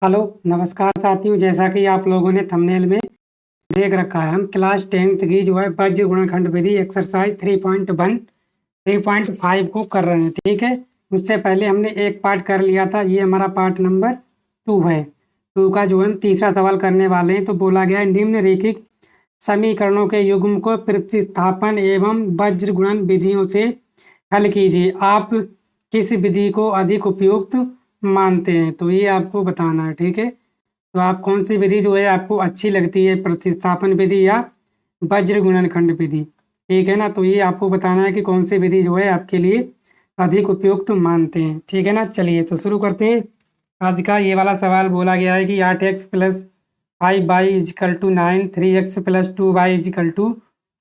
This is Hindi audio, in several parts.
हेलो नमस्कार साथियों, जैसा कि आप लोगों ने थंबनेल में देख रखा है, हम क्लास 10th की जो है बीजगणित गुणनखंड विधि एक्सरसाइज 3.1 3.5 को कर रहे हैं। ठीक है, उससे पहले हमने एक पार्ट कर लिया था, ये हमारा पार्ट नंबर 2 है। 2 का जो है हम तीसरा सवाल करने वाले हैं। तो बोला गया है निम्नलिखित समीकरणों के युग्म को प्रतिस्थापन एवं वज्र गुणन विधियों से हल कीजिए। आप किस विधि को अधिक उपयुक्त मानते हैं, तो ये आपको बताना है। ठीक है, तो आप कौन सी विधि जो है आपको अच्छी लगती है, प्रतिस्थापन विधि या वज्र गुणनखंड विधि। ठीक है ना, तो ये आपको बताना है कि कौन सी विधि जो है आपके लिए अधिक उपयुक्त मानते हैं। ठीक है ना, चलिए तो शुरू करते हैं। आज का ये वाला सवाल बोला गया है कि 8x + 5y = 9, 3x + 2y =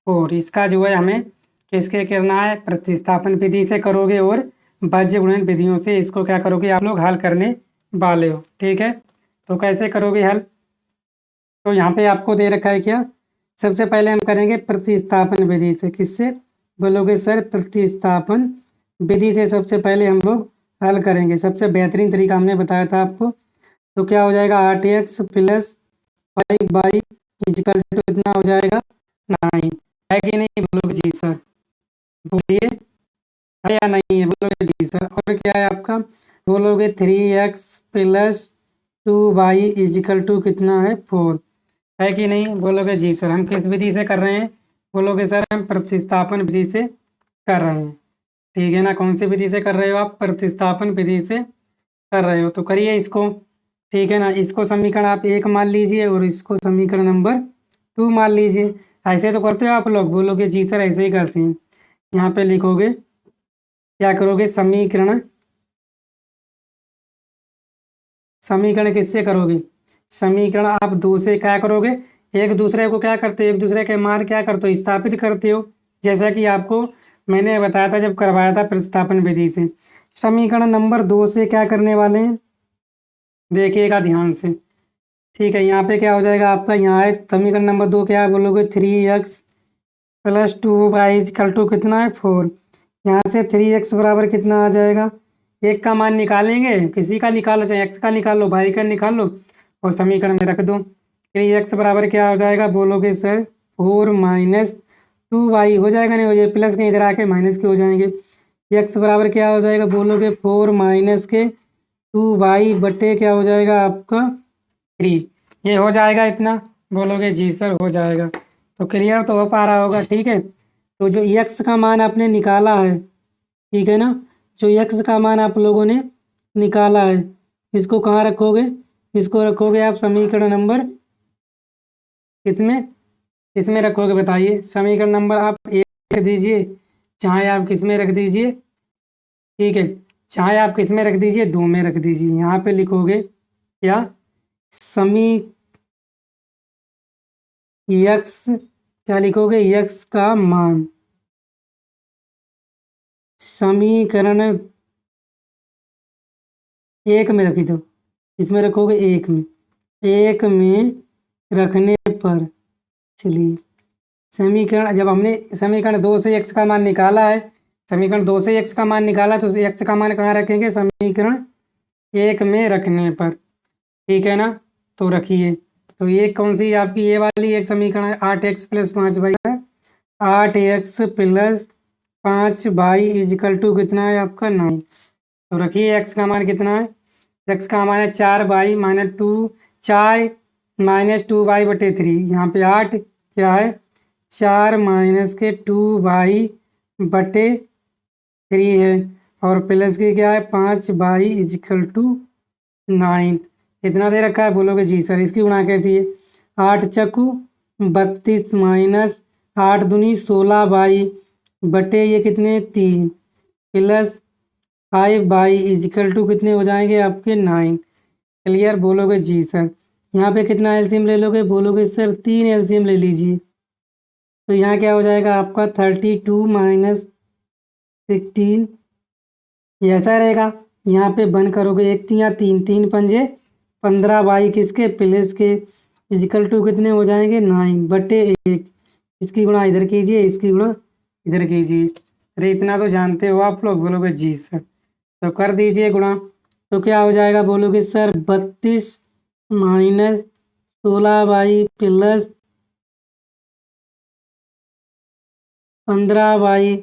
4। इसका जो है हमें किसके करना है, प्रतिस्थापन विधि से करोगे और वज्र गुणन विधियों से इसको क्या करोगे आप लोग हल करने वाले हो। ठीक है, तो कैसे करोगे हल, तो यहाँ पे आपको दे रखा है क्या, सबसे पहले हम करेंगे प्रतिस्थापन विधि से। किससे बोलोगे सर, प्रतिस्थापन विधि से सबसे पहले हम लोग हल करेंगे। सबसे बेहतरीन तरीका हमने बताया था आपको। तो क्या हो जाएगा, 8x + 5y = कितना हो जाएगा, 9 है कि नहीं। बोलोगे जी सर, बोलिए है या नहीं है, बोलोगे जी सर। और क्या है आपका, बोलोगे 3x + 2y = कितना है, 4 है कि नहीं। बोलोगे जी सर। हम किस विधि से कर रहे हैं, बोलोगे सर हम प्रतिस्थापन विधि से कर रहे हैं। ठीक है ना, कौन सी विधि से कर रहे हो आप, प्रतिस्थापन विधि से कर रहे हो। तो करिए इसको। ठीक है ना, इसको समीकरण आप 1 मान लीजिए और इसको समीकरण नंबर 2 मान लीजिए। ऐसे तो करते हो आप लोग, बोलोगे जी सर ऐसे ही करते हैं। यहाँ पे लिखोगे, क्या करोगे, समीकरण समीकरण किससे करोगे, समीकरण आप 2 से क्या करोगे, एक दूसरे को क्या करते हो, एक दूसरे के मान क्या करते हो, स्थापित करते हो। जैसा कि आपको मैंने बताया था जब करवाया था प्रतिस्थापन विधि से। समीकरण नंबर 2 से क्या करने वाले हैं, देखिएगा ध्यान से। ठीक है, यहाँ पे क्या हो जाएगा आपका, यहाँ है समीकरण नंबर 2, क्या बोलोगे, 3x + 2y = कितना है, 4। यहाँ से 3x बराबर कितना आ जाएगा, एक का मान निकालेंगे, किसी का निकालो, चाहे x का निकालो, y का निकाल लो और समीकरण में रख दो। 3x बराबर क्या हो जाएगा, बोलोगे सर 4 - 2y हो जाएगा, नहीं हो जाएगा, प्लस के इधर आके माइनस के हो जाएंगे। x बराबर क्या हो जाएगा, बोलोगे 4 - 2y बटे क्या हो जाएगा आपका 3। ये हो जाएगा इतना, बोलोगे जी सर हो जाएगा। तो क्लियर तो हो पा रहा होगा। ठीक है, तो जो x का मान आपने निकाला है, ठीक है ना, जो x का मान आप लोगों ने निकाला है, इसको कहाँ रखोगे, इसको रखोगे आप समीकरण नंबर किसमें, किसमें रखोगे बताइए। समीकरण नंबर आप 1 रख दीजिए, चाहे आप किस में रख दीजिए। ठीक है, चाहे आप किस में रख दीजिए, 2 में रख दीजिए। यहाँ पे लिखोगे क्या, समी x, क्या लिखोगे, x का मान समीकरण 1 में रखी दो। इसमें रखोगे 1 में, 1 में रखने पर, चलिए समीकरण, जब हमने समीकरण 2 से x का मान निकाला है, समीकरण 2 से x का मान निकाला, तो x का मान कहाँ रखेंगे, समीकरण 1 में रखने पर। ठीक है ना, तो रखिए। तो ये कौन सी आपकी, ये वाली एक समीकरण है, 8x + 5y है। 8x + 5y = कितना है आपका, 9। तो रखिए x का मान कितना है, x का मान है 4y - 2, 4 - 2y बटे 3। यहाँ पे 8 क्या है, 4 - 2y बटे 3 है, और प्लस की क्या है 5y = 9। इतना दे रखा है, बोलोगे जी सर। इसकी गुणा कर दिए, 8 चक्कू 32 माइनस 8 दूनी 16y बटे ये कितने 3 प्लस 5y = कितने हो जाएंगे आपके 9। क्लियर, बोलोगे जी सर। यहाँ पे कितना एलसीएम ले लोगे, बोलोगे सर 3 एलसीएम ले लीजिए। तो यहाँ क्या हो जाएगा आपका 32 - 16, ये ऐसा रहेगा। यहाँ पे बंद करोगे, 1 3 3, 3 पंजे 15y किसके, प्लस के = कितने हो जाएंगे 9 बटे 1। इसकी गुणा इधर कीजिए, इसकी गुणा इधर कीजिए। अरे इतना तो जानते हो आप लोग, बोलोगे जी सर। तो कर दीजिए गुणा, तो क्या हो जाएगा, बोलोगे sir 32 minus 16y plus 15y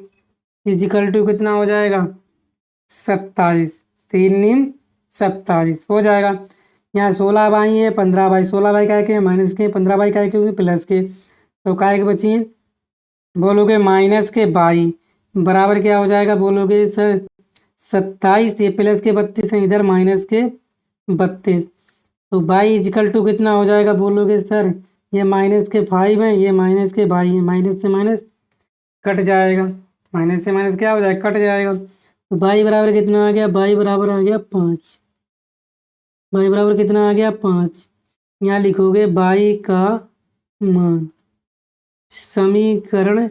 equal to कितना हो जाएगा 27। 3 × 9 = 27 हो जाएगा। यहाँ 16y है, 15y, 16y काय के माइनस के, 15y काय के होंगे प्लस के, तो काय के बची बोलोगे माइनस के बाई बराबर क्या हो जाएगा बोलोगे सर 27। ये प्लस के 32 हैं, इधर माइनस के 32, तो बाई इजिकल टू कितना हो जाएगा बोलोगे सर ये माइनस के 5 है, ये माइनस के बाई है, माइनस से माइनस कट जाएगा, माइनस से माइनस क्या हो जाएगा कट जाएगा। तो बाई बराबर कितना आ गया, बाई बराबर आ गया 5, बाई बराबर कितना आ गया 5। यहाँ लिखोगे बाई का मान समीकरण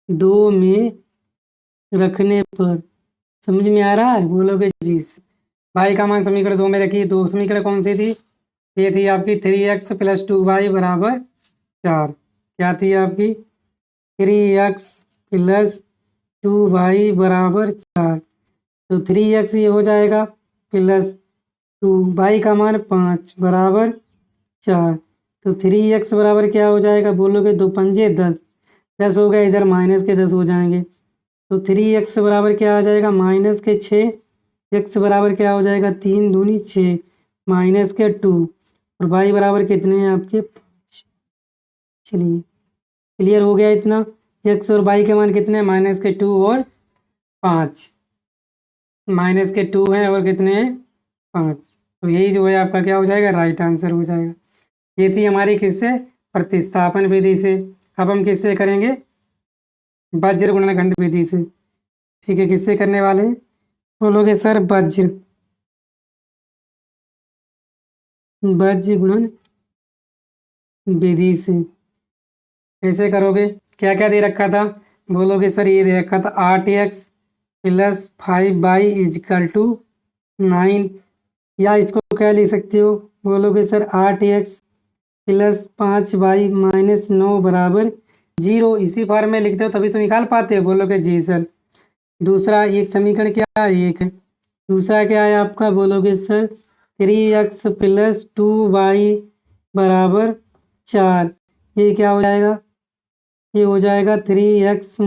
2 में रखने पर, समझ में आ रहा है बोलोगे जी सर। बाई का मान समीकरण 2 में रखिए। दो समीकरण कौन सी थी, ये थी आपकी 3x + 2y = 4। क्या थी आपकी 3x + 2y = 4, तो 3x ये हो जाएगा प्लस 2, y का मान 5 बराबर 4, तो 3x बराबर क्या हो जाएगा बोलोगे 2 पंजे 10, 10 हो गया, इधर माइनस के 10 हो जाएंगे, तो 3x बराबर क्या आ जाएगा माइनस के 6, x बराबर क्या हो जाएगा 3 दूनी 6 माइनस के 2, और y बराबर कितने हैं आपके 5। चलिए क्लियर हो गया इतना। x और y के मान कितने हैं माइनस के 2 और 5, माइनस के 2 हैं और कितने हैं 5, तो यही जो है आपका क्या हो जाएगा राइट आंसर हो जाएगा। ये थी हमारी किससे प्रतिस्थापन विधि से। अब हम किससे करेंगे वज्र गुणनखंड विधि से। ठीक है, किससे करने वाले हैं बोलोगे सर वज्र गुणन विधि से। कैसे करोगे, क्या क्या दे रखा था बोलोगे सर ये दे रखा था 8x + 5y = 9, या इसको क्या लिख सकते हो बोलोगे सर 8x + 5y - 9 = 0। इसी फॉर्म में लिखते हो तभी तो निकाल पाते हो बोलोगे जी सर। दूसरा एक समीकरण क्या है एक है, दूसरा क्या है आपका बोलोगे सर 3x + 2y = 4, ये क्या हो जाएगा ये हो जाएगा 3x -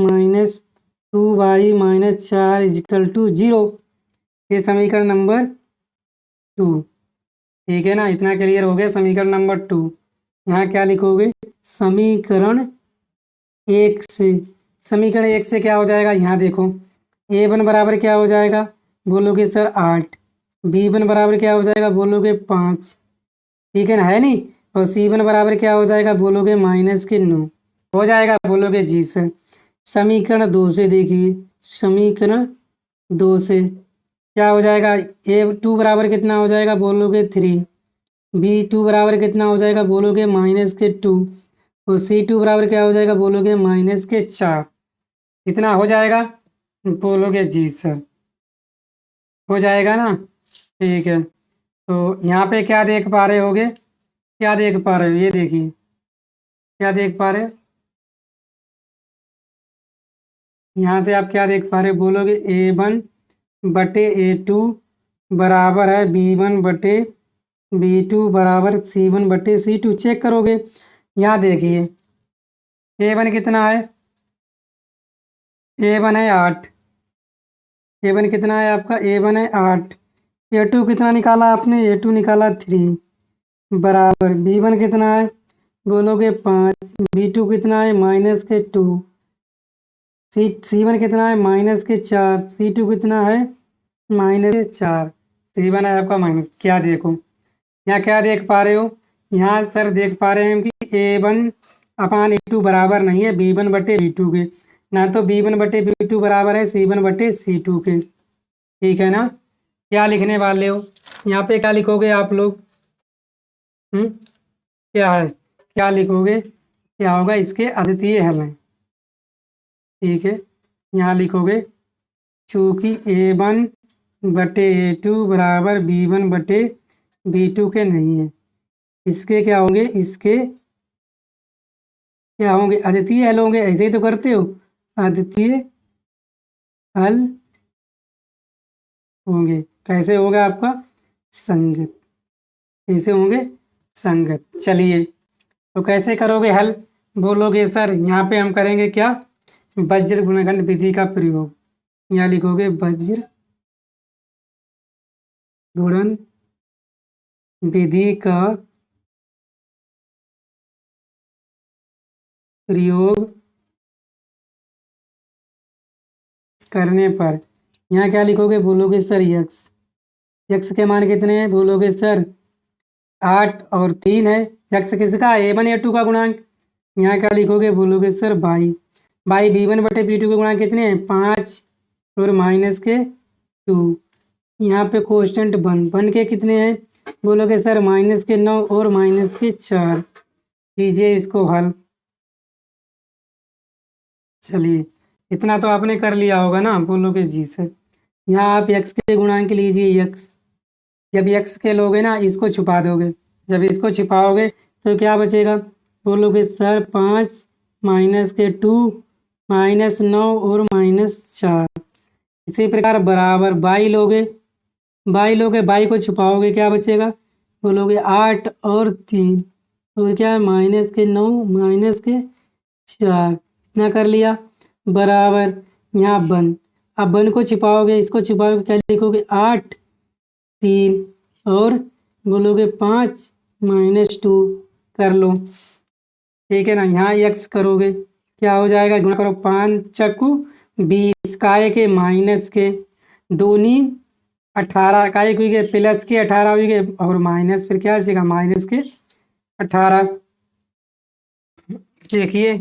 2y - 4 = 0। ये समीकरण नंबर 2। ठीक है ना, इतना क्लियर हो गया समीकरण नंबर 2। यहाँ क्या लिखोगे समीकरण 1 से, समीकरण 1 से क्या हो जाएगा यहाँ देखो a1 बराबर क्या हो जाएगा बोलोगे सर 8, b1 बराबर क्या हो जाएगा बोलोगे 5, ठीक है ना, है नहीं, और c1 बराबर क्या हो जाएगा बोलोगे -9 हो जाएगा बोलोगे जी सर। समीकरण 2 से देखिए, समीकरण 2 से क्या हो जाएगा a2 बराबर कितना हो जाएगा बोलोगे 3, b2 बराबर कितना हो जाएगा बोलोगे -2, और c2 बराबर क्या हो जाएगा बोलोगे -4। इतना हो जाएगा बोलोगे जी सर, हो जाएगा ना। ठीक है, तो यहाँ पे क्या देख पा रहे होगे, क्या देख पा रहे हो ये देखिए, क्या देख पा रहे हो यहाँ से आप क्या देख पा रहे हो बोलोगे a1/a2 बराबर है b1/b2 बराबर c1/c2। चेक करोगे यहाँ देखिए a1 कितना है, a1 है 8, a1 कितना है आपका a1 है 8, a2 कितना निकाला आपने a2 निकाला 3 बराबर b1 कितना है बोलोगे 5, b2 कितना है -2, c1 कितना है -4, c2 कितना है -4, c1 है आपका माइनस। क्या देखो यहाँ क्या देख पा रहे हो, यहाँ सर देख पा रहे हैं हम कि a1/a2 बराबर नहीं है b1/b2 के, ना तो b1/b2 बराबर है c1/c2 के। ठीक है ना, क्या लिखने वाले हो यहाँ पे, क्या लिखोगे आप लोग क्या है, क्या लिखोगे, क्या होगा इसके अद्वितीय हल हैं। ठीक है, यहाँ लिखोगे चूँकि a1/a2 बराबर b1/b2 के नहीं है, इसके क्या होंगे, इसके क्या होंगे अद्वितीय हल होंगे। ऐसे ही तो करते हो, अद्वितीय हल होंगे। कैसे होगा आपका संगत, कैसे होंगे संगत। चलिए, तो कैसे करोगे हल? बोलोगे सर यहाँ पे हम करेंगे क्या, वज्र गुणनखंड विधि का प्रयोग। यहाँ लिखोगे वज्र गुणन विधि का प्रयोग करने पर यहाँ क्या लिखोगे? बोलोगे सर यक्स। यक्स के मान कितने हैं? बोलोगे सर 8 और 3 है। यक्स किसका? A1 A2 का गुणांक। यहाँ क्या लिखोगे? बोलोगे सर बाई। बाई B1 बटे B2 के गुणांक कितने हैं? 5 और माइनस के 2। यहाँ पे कोष्टंट 1 के कितने हैं? बोलोगे सर माइनस के 9 और माइनस के 4। कीजिए इसको हल। चलिए, इतना तो आपने कर लिया होगा ना? बोलोगे जी सर। यहाँ आप यक्स के गुणांक लीजिए यक्स। जब यक्स के लोगे ना, इसको छुपा दोगे। जब इसको छिपाओगे तो क्या बचेगा? बोलोगे सर 5 माइनस के 2 माइनस 9 और माइनस 4। इसी प्रकार बराबर बाई लोगे। बाई को छुपाओगे, क्या बचेगा? बोलोगे 8 और 3 और क्या है? माइनस के 9 माइनस के 4। इतना कर लिया। बराबर यहाँ 1। अब 1 को छिपाओगे, इसको छिपाओगे, क्या लिखोगे? 8 3 और बोलोगे 5 माइनस 2। कर लो, ठीक है ना? यहाँ यक्स करोगे, क्या हो जाएगा? गुणा करो 5 चक्कू 20, काय के माइनस के, दूनी 18, काय हुई गए प्लस के 18 हुई गए और माइनस फिर क्या बचेगा? माइनस के 18। देखिए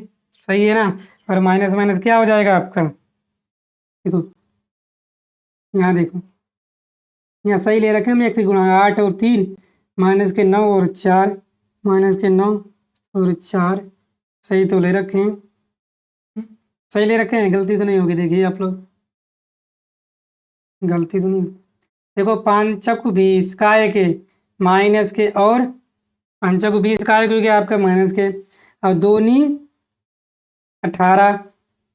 सही है ना? और माइनस माइनस क्या हो जाएगा आपका? देखो, यहाँ देखो, यहाँ सही ले रखे हम। एक से गुणा 8 और 3 माइनस के 9 और 4 माइनस के 9 और 4 सही तो ले रखे हैं। सही ले रखे हैं, गलती तो नहीं होगी। देखिए आप लोग, गलती तो नहीं। देखो 5 चक्कू 20 काय के माइनस के और 5 चक्कू 20 काय के आपका माइनस के और दूनी 18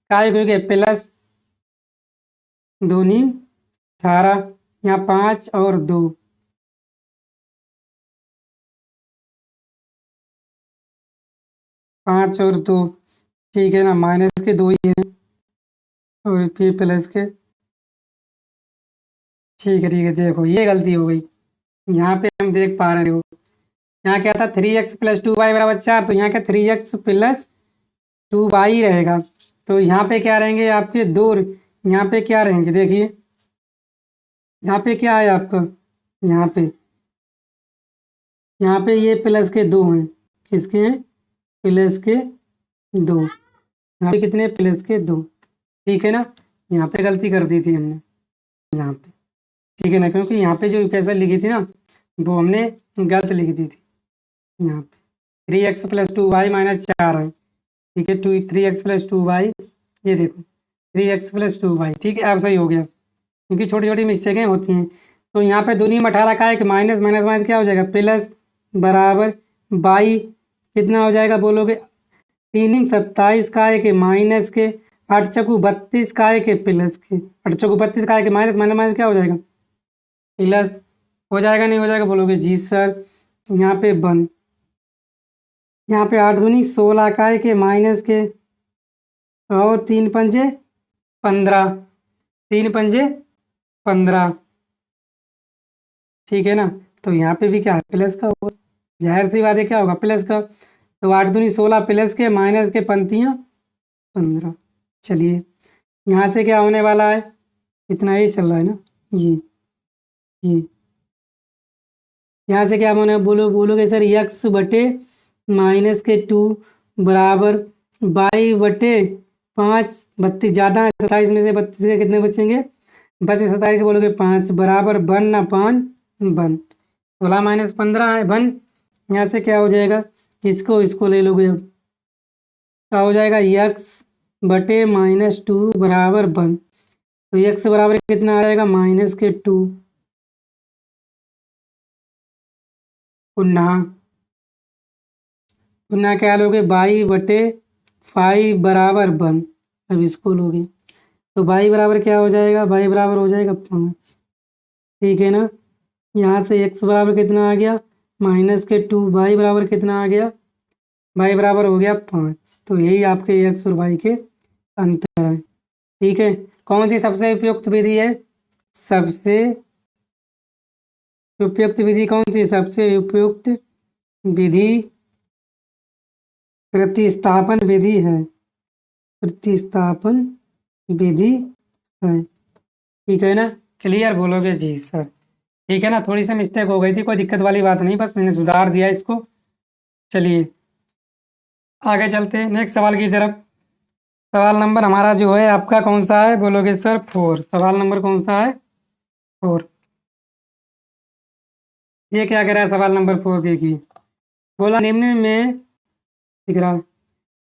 काय के प्लस दूनी 18। यहाँ 5 और 2 5 और 2, ठीक है ना? माइनस के 2 ही हैं और फिर प्लस के, ठीक है ठीक है। देखो ये गलती हो गई। यहाँ पे हम देख पा रहे हो, यहाँ क्या था? 3x प्लस 2y बराबर 4। तो यहाँ क्या 3x प्लस 2y रहेगा। तो यहाँ पे क्या रहेंगे आपके? 2। यहाँ पे क्या रहेंगे? देखिए यहाँ पे क्या है आपका? यहाँ पे ये प्लस के 2 हैं। किसके हैं? प्लस के 2। यहाँ पे कितने? प्लस के 2, ठीक है ना? यहाँ पे गलती कर दी थी हमने यहाँ पे, ठीक है ना? क्योंकि यहाँ पे जो कैसे लिखी थी ना, वो हमने गलत लिख दी थी। यहाँ पे 3x प्लस 2y माइनस 4 है, ठीक है? 3x प्लस 2y, ये देखो 3x प्लस 2y, ठीक है? अब सही हो गया, क्योंकि छोटी छोटी मिस्टेकें होती हैं। तो यहाँ पे दूनी में 18 का एक माइनस माइनस माइनस क्या हो जाएगा? प्लस बराबर बाई कितना हो जाएगा? बोलोगे 3 27 का एक माइनस के 8 चक्कू 32 का एक प्लस के 8 चक्कू 32 का एक माइनस माइनस माइनस क्या हो जाएगा? प्लस हो जाएगा, नहीं हो जाएगा? बोलोगे जी सर। यहाँ पे 1, यहाँ पे 8 दूनी 16 का एक माइनस के और 3 पंजे 15, 3 पंजे 15, ठीक है ना? तो यहाँ पे भी क्या है? प्लस का होगा। जाहिर सी बात है, क्या होगा? प्लस का। तो 8 दूनी 16 प्लस के माइनस के पंक्तियाँ 15। चलिए, यहाँ से क्या होने वाला है? इतना ही चल रहा है ना? जी यहाँ से क्या होने बोलोगे सर यक्स बटे माइनस के 2 बराबर बाई बटे 5, 32 ज़्यादा है 27 में से 32 के कितने बचेंगे? 25 27 के बोलोगे 5 बराबर 1 ना 5 1, 16 माइनस 15 है 1। यहाँ से क्या हो जाएगा? इसको ले लोगे। अब क्या हो जाएगा? यक्स बटे माइनस 2 बराबर 1। तो यक्स बराबर कितना आ जाएगा? माइनस के 2। पुनः क्या लोगे? बाई बटे 5 बराबर 1। अब इसको लोगे तो बाई बराबर क्या हो जाएगा? बाई बराबर हो जाएगा 5, ठीक है ना? यहाँ से x बराबर कितना आ गया? माइनस के 2 y बराबर कितना आ गया, y बराबर हो गया 5। तो यही आपके x और y के अंतर है। ठीक है, कौन सी सबसे उपयुक्त विधि है? सबसे उपयुक्त विधि कौन सी? सबसे उपयुक्त विधि प्रतिस्थापन विधि है। प्रतिस्थापन विधि है। ठीक है ना, क्लियर बोलोगे? जी सर। ठीक है ना, थोड़ी सी मिस्टेक हो गई थी, कोई दिक्कत वाली बात नहीं, बस मैंने सुधार दिया इसको। चलिए आगे चलते हैं नेक्स्ट सवाल की तरफ। सवाल नंबर हमारा जो है आपका कौन सा है? बोलोगे सर 4। सवाल नंबर कौन सा है? 4। ये क्या कह रहा है सवाल नंबर 4? देखिए, बोला निम्न में, दिख रहा,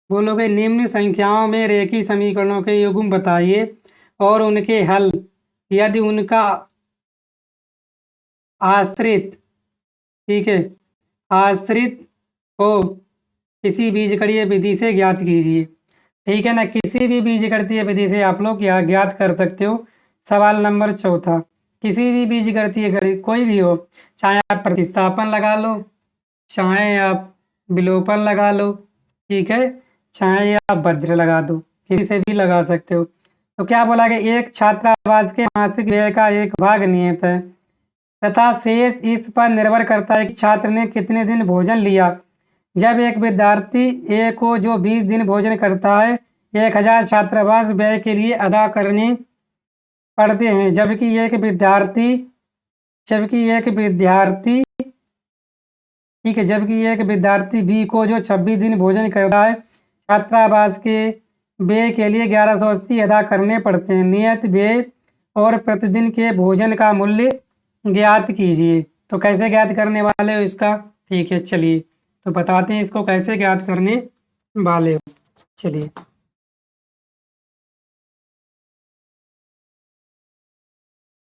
बोलोगे निम्न संख्याओं में रेखीय समीकरणों के युग्म बताइए और उनके हल यदि उनका आश्रित, ठीक है, आश्रित हो किसी बीजगणितीय विधि से ज्ञात कीजिए। ठीक है ना, किसी भी बीजगणितीय विधि से आप लोग ज्ञात कर सकते हो। सवाल नंबर 4, किसी भी बीजगणितीय गणित कोई भी हो, चाहे आप प्रतिस्थापन लगा लो, चाहे आप विलोपन लगा लो, ठीक है, चाहे आप वज्र लगा दो, किसी से भी लगा सकते हो। तो क्या बोला कि एक छात्रावास के मासिक व्यय का एक भाग नियत है तथा शेष इस पर निर्भर करता है कि छात्र ने कितने दिन भोजन लिया। जब एक विद्यार्थी ए को जो 20 दिन भोजन करता है 1000 छात्रावास व्यय के लिए अदा करने पड़ते हैं, जबकि एक विद्यार्थी बी को जो 26 दिन भोजन करता है छात्रावास के व्यय के लिए 1180 अदा करने पड़ते हैं। नियत व्यय और प्रतिदिन के भोजन का मूल्य ज्ञात कीजिए। तो कैसे ज्ञात करने वाले हो इसका? ठीक है, चलिए तो बताते हैं इसको कैसे ज्ञात करने वाले हो। चलिए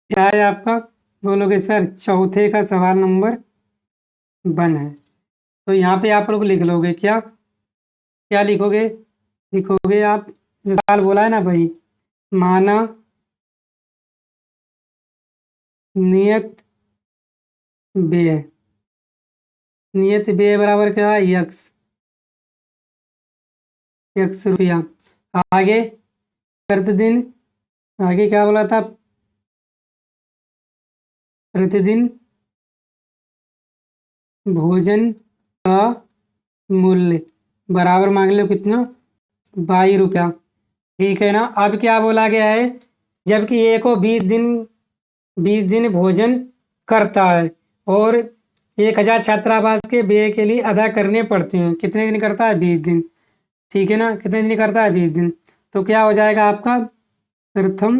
क्या है आपका? बोलोगे सर चौथे का सवाल नंबर 1 है। तो यहाँ पे आप लोग लिख लोगे क्या? क्या लिखोगे? लिखोगे आप जो सवाल बोला है ना भाई, माना नियत व्यय, नियत व्यय बराबर क्या है? x रुपया। आगे प्रतिदिन, आगे क्या बोला था? प्रतिदिन भोजन का मूल्य बराबर मांग लो कितना? 22 रुपया। ठीक है ना, अब क्या बोला गया है? जबकि ए को 20 दिन भोजन करता है और 1000 छात्रावास के व्यय के लिए अदा करने पड़ते हैं। कितने दिन करता है? 20 दिन। ठीक है ना, कितने दिन करता है? 20 दिन। तो क्या हो जाएगा आपका? प्रथम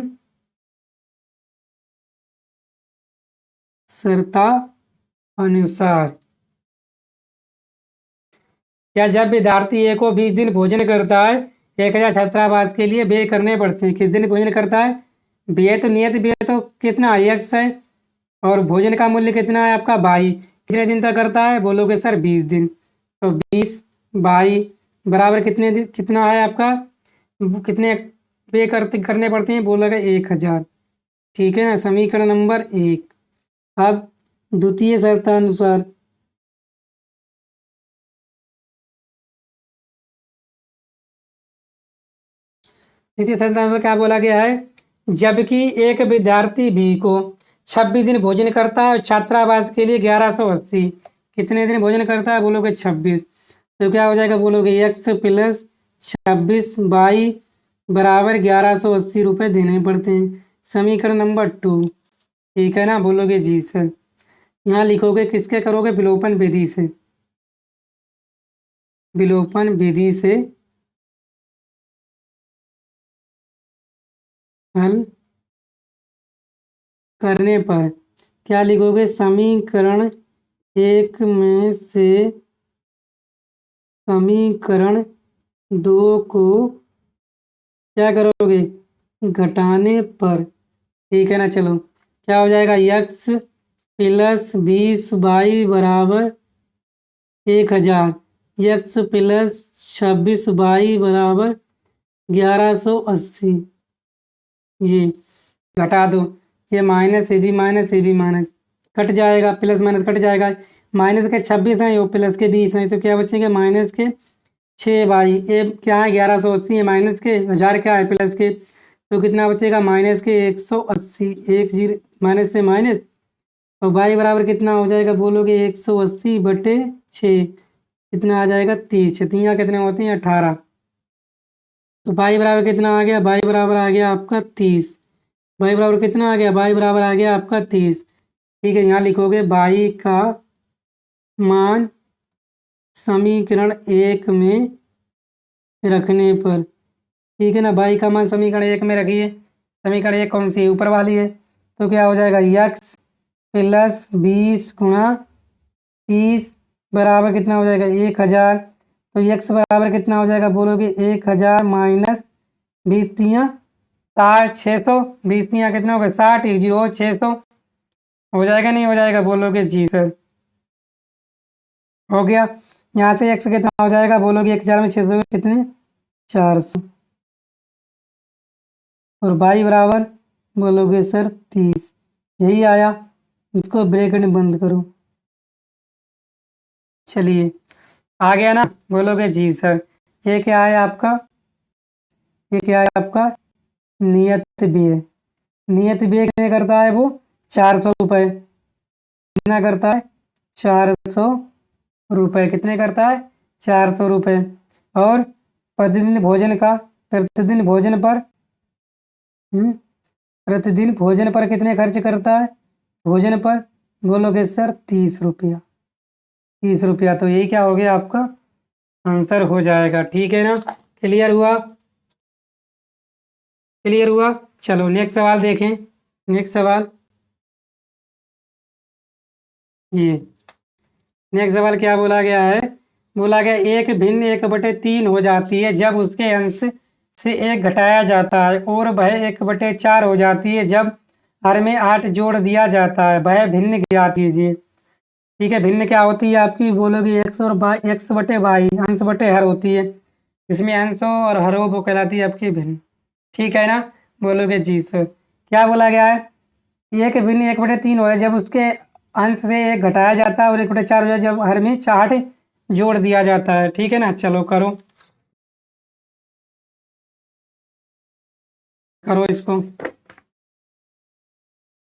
शर्ता अनुसार, क्या जब विद्यार्थी ए को 20 दिन भोजन करता है 1000 छात्रावास के लिए व्यय करने पड़ते हैं। किस दिन भोजन करता है? व्यय तो नियत व्यय तो कितना है? x है, और भोजन का मूल्य कितना है आपका? 22। कितने दिन तक करता है? बोलोगे सर 20 दिन। तो 20/22 बराबर कितने दिन, कितना है आपका? कितने पे करने पड़ते हैं? बोलोगे 1000। ठीक है ना, समीकरण नंबर 1। अब द्वितीय शर्तानुसार, द्वितीय शर्तानुसार क्या बोला गया है? जबकि एक विद्यार्थी बी को 26 दिन भोजन करता है और छात्रावास के लिए 1180। कितने दिन भोजन करता है? बोलोगे 26। तो क्या हो जाएगा? बोलोगे x प्लस 26/22 बराबर 1180 रुपये देने पड़ते हैं। समीकरण नंबर 2। ठीक है ना, बोलोगे जी सर। यहाँ लिखोगे किसके करोगे? विलोपन विधि से, विलोपन विधि से हल करने पर क्या लिखोगे? समीकरण 1 में से समीकरण 2 को क्या करोगे? घटाने पर। ठीक है ना, चलो क्या हो जाएगा? x प्लस 20/22 बराबर 1000, x प्लस 26/22 बराबर 1180। ये घटा दो, ये माइनस, ये भी माइनस, ये भी माइनस, कट जाएगा, प्लस माइनस कट जाएगा, माइनस के 26 हैं और प्लस के 20 हैं, तो क्या बचेंगे माइनस के 6 बाई ये क्या है 1180 है, माइनस के 1000 क्या है प्लस के, तो कितना बचेगा माइनस के 180, एक जीरो माइनस से माइनस, और बाई बराबर कितना हो जाएगा बोलोगे 180/6, कितना आ जाएगा 30, 3 कितने होती हैं 18, तो बाई बराबर कितना आ गया, बाई बराबर आ गया आपका 30, बाई बराबर कितना आ गया, बाई बराबर आ गया आपका 30। ठीक है, यहाँ लिखोगे बाई का मान समीकरण 1 में रखने पर। ठीक है ना, बाई का मान समीकरण 1 में रखिए। समीकरण 1 कौन सी है, ऊपर वाली है, तो क्या हो जाएगा x + 20 × 30 बराबर कितना हो जाएगा 1000, तो x बराबर कितना हो जाएगा बोलोगे 1000 माइनस 20 तियाँ 60, 600, 20 तियाँ कितना होगा 60, 1 0 600, हो जाएगा नहीं हो जाएगा बोलोगे जी सर, हो गया। यहाँ से x कितना हो जाएगा बोलोगे 1000 में 600 कितने 400, और बाई बराबर बोलोगे सर 30, यही आया। इसको ब्रैकेट में बंद करो। चलिए आ गया ना, बोलोगे जी सर। ये क्या है आपका, ये क्या है आपका नियत व्यय। नियत व्यय कितने करता है वो 400 रुपये, कितना करता है 400 रुपये, कितने करता है 400 रुपये। और प्रतिदिन भोजन का, प्रतिदिन भोजन पर प्रतिदिन भोजन पर कितने खर्च करता है, भोजन पर बोलोगे सर 30 रुपया, 30 रुपया, तो यही क्या हो गया आपका आंसर हो जाएगा। ठीक है ना, क्लियर हुआ, क्लियर हुआ। चलो नेक्स्ट सवाल देखें। नेक्स्ट सवाल ये, नेक्स्ट सवाल क्या बोला गया है, बोला गया एक भिन्न 1/3 हो जाती है जब उसके अंश से 1 घटाया जाता है, और वह 1/4 हो जाती है जब हर में 8 जोड़ दिया जाता है, वह भिन्न ज्ञात कीजिए। ठीक है, भिन्न क्या होती है आपकी बोलोगे एक्स और बाई, x/y अंश बटे हर होती है, इसमें अंश हो और हर हो वो कहलाती है आपकी भिन्न। ठीक है ना, बोलोगे जी सर। क्या बोला गया है, एक भिन्न 1/3 हो जब उसके अंश से 1 घटाया जाता है, और 1/4 हो जाए जब हर में 8 जोड़ दिया जाता है। ठीक है ना, चलो करो, करो इसको।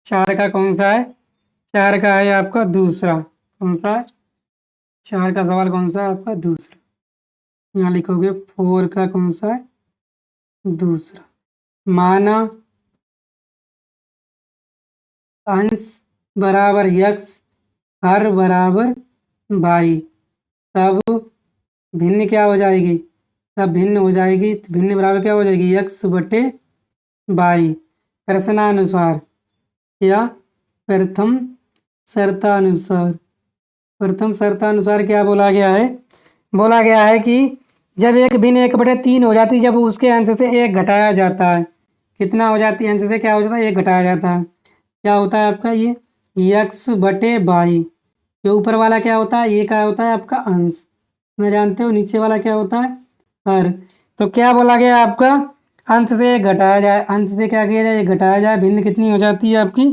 4 का कौन सा है, 4 का है आपका दूसरा, कौन सा है 4 का सवाल कौन सा है आपका दूसरा, यहाँ लिखोगे 4 का कौन सा है दूसरा। माना अंश बराबर x, हर बराबर y, तब भिन्न क्या हो जाएगी, तब भिन्न हो जाएगी, तो भिन्न बराबर क्या हो जाएगी x/y। प्रश्नानुसार या प्रथम शर्तानुसार, प्रथम शर्तानुसार क्या बोला गया है, बोला गया है कि जब एक भिन्न 1/3 हो जाती है जब उसके अंश से 1 घटाया जाता है, कितना हो जाती है अंश से क्या हो जाता है 1 घटाया जाता है, क्या होता है आपका ये x/y। ये ऊपर वाला क्या होता है, ये क्या होता है आपका अंश, मैं जानते हो, नीचे वाला क्या होता है हर। तो क्या बोला गया आपका अंश से घटाया जाए, अंश से क्या किया जाए घटाया जाए, भिन्न कितनी हो जाती है आपकी,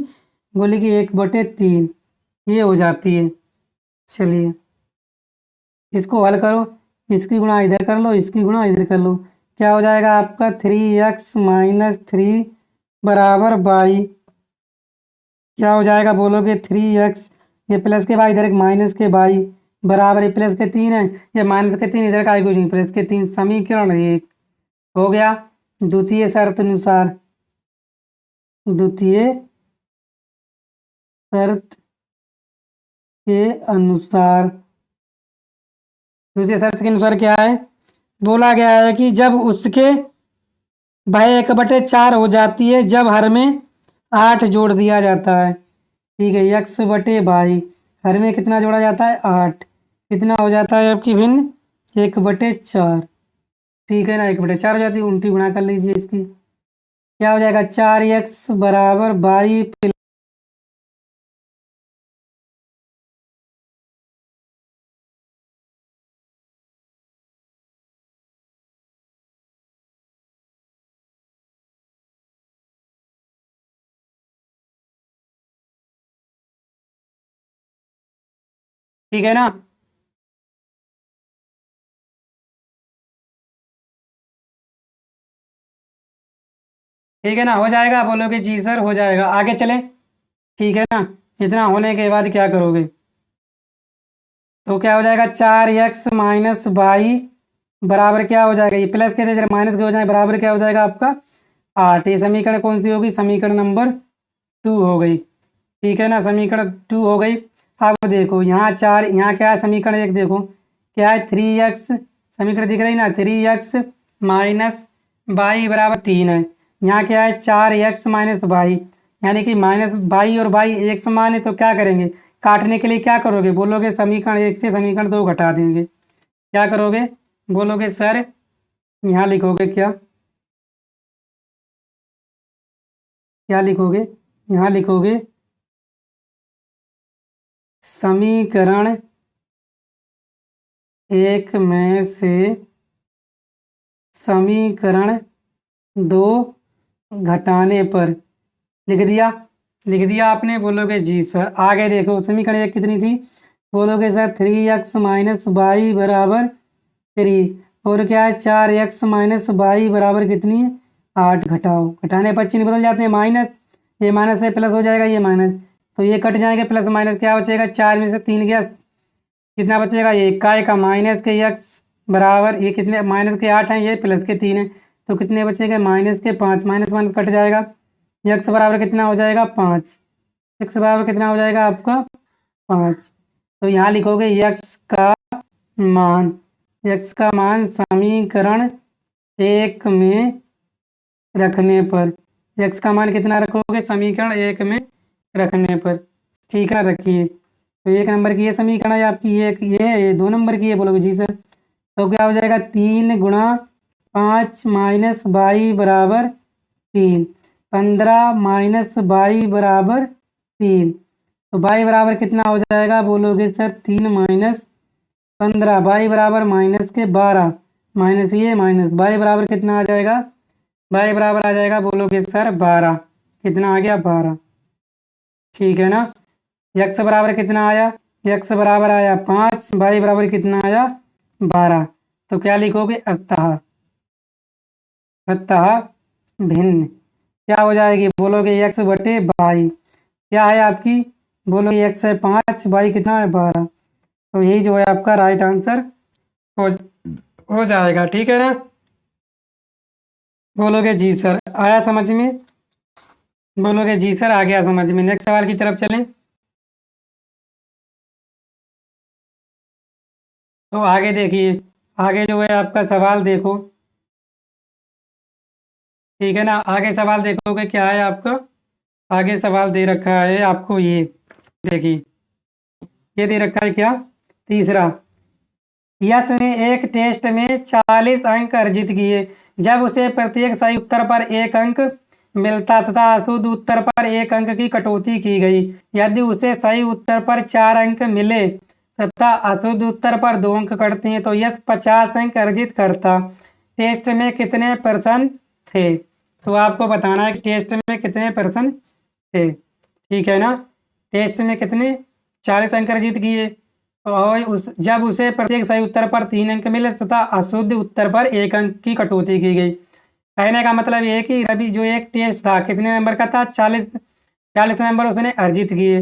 बोले कि 1/3 ये हो जाती है। चलिए इसको हल करो, इसकी गुणा इधर कर लो, इसकी गुणा इधर कर लो, क्या हो जाएगा आपका 3x - 3 बराबर y, क्या हो जाएगा बोलोगे 3x, ये प्लस के y इधर एक माइनस के y बराबर, ये प्लस के 3 है, ये माइनस के 3 इधर का कुछ नहीं, प्लस के 3, समीकरण 1 हो गया। द्वितीय शर्त अनुसार, द्वितीय शर्त के अनुसार, दूसरे शर्त के अनुसार क्या है, बोला गया है कि जब उसके वह 1/4 हो जाती है जब हर में 8 जोड़ दिया जाता है। ठीक है, x/y, हर में कितना जोड़ा जाता है 8, कितना हो जाता है आपकी भिन्न 1/4। ठीक है ना, 1/4 हो जाती है, उल्टी गुणा कर लीजिए इसकी, क्या हो जाएगा 4x बराबर y ठीक है ना। ठीक है ना, हो जाएगा, बोलोगे जी सर हो जाएगा, आगे चले। ठीक है ना। इतना होने के बाद क्या करोगे, तो क्या हो जाएगा 4x-y बराबर क्या हो जाएगा, ये प्लस के थे माइनस के हो जाए, बराबर क्या हो जाएगा आपका 8। ये समीकरण कौन सी होगी, समीकरण नंबर 2 हो गई। ठीक है ना, समीकरण 2 हो गई। अब देखो यहाँ 4, यहाँ क्या है समीकरण 1 देखो क्या है 3x, समीकरण दिख रही ना 3x माइनस वाई बराबर 3 है। यहाँ क्या है 4x-y, यानी कि माइनस वाई और वाई एक समान है, तो क्या करेंगे काटने के लिए क्या करोगे, बोलोगे समीकरण 1 से समीकरण 2 घटा देंगे। क्या करोगे, बोलोगे सर यहाँ लिखोगे क्या, क्या लिखोगे, यहाँ लिखोगे समीकरण 1 में से समीकरण 2 घटाने पर, लिख दिया, लिख दिया आपने, बोलोगे जी सर। आगे देखो समीकरण 1 कितनी थी, बोलोगे सर 3x-y बराबर 3, और क्या है 4x-y बराबर कितनी है 8। घटाओ, घटाने पर चिन्ह बदल जाते हैं, माइनस, ये माइनस है प्लस हो जाएगा, ये माइनस, तो ये कट जाएंगे, प्लस माइनस क्या बचेगा, 4 में से 3 गया, कितना बचेगा, ये इक्का का माइनस के x बराबर, ये कितने माइनस के 8 हैं, ये प्लस के 3 हैं, तो कितने बचेंगे माइनस के 5, माइनस माइनस कट जाएगा, x बराबर कितना हो जाएगा 5, x बराबर कितना हो जाएगा आपका 5। तो यहाँ लिखोगे मान x का मान समीकरण 1 में रखने पर, x का मान कितना रखोगे समीकरण 1 में रखने पर। ठीक है, रखिए, तो 1 नंबर की ये समीकरण है आपकी, ये है, ये 2 नंबर की है, बोलोगे जी सर। तो क्या हो जाएगा 3 गुणा 5 माइनस वाई बराबर 3, 15 माइनस वाई बराबर 3, तो वाई बराबर कितना हो जाएगा, बोलोगे सर 3 माइनस 15, वाई बराबर माइनस के 12, माइनस ये माइनस, वाई बराबर कितना आ जाएगा, वाई बराबर आ जाएगा, बोलोगे सर 12, कितना आ गया 12। ठीक है ना, यक्स बराबर कितना आया, यक्स बराबर आया 5, वाई बराबर कितना आया 12, तो क्या लिखोगे अतः, अतः भिन्न क्या हो जाएगी, बोलोगे x बटे वाई, क्या है आपकी, बोलोगे x है 5, वाई कितना है 12, तो यही जो है आपका राइट आंसर हो हो जाएगा। ठीक है ना, बोलोगे जी सर आया समझ में, बोलोगे जी सर आ गया समझ में। नेक्स्ट सवाल की तरफ चलें। तो आगे देखिए, आगे जो है आपका सवाल देखो। ठीक है ना, आगे सवाल देखोगे क्या है आपका, आगे सवाल दे रखा है आपको, ये देखिए, ये दे रखा है क्या, तीसरा, यश ने एक टेस्ट में 40 अंक अर्जित किए, जब उसे प्रत्येक सही उत्तर पर 1 अंक मिलता तथा अशुद्ध उत्तर पर 1 अंक की कटौती की गई। यदि उसे सही उत्तर पर 4 अंक मिले तथा अशुद्ध उत्तर पर 2 अंक कटते हैं तो यश 50 अंक अर्जित करता। टेस्ट में कितने प्रश्न थे, तो आपको बताना है कि टेस्ट में कितने प्रश्न थे। ठीक है ना, टेस्ट में कितने 40 अंक अर्जित किए, और उस जब उसे प्रत्येक सही उत्तर पर 3 अंक मिले तथा अशुद्ध उत्तर पर 1 अंक की कटौती की गई। कहने का मतलब ये है कि रवि जो एक टेस्ट था कितने नंबर का था, 40 नंबर उसने अर्जित किए,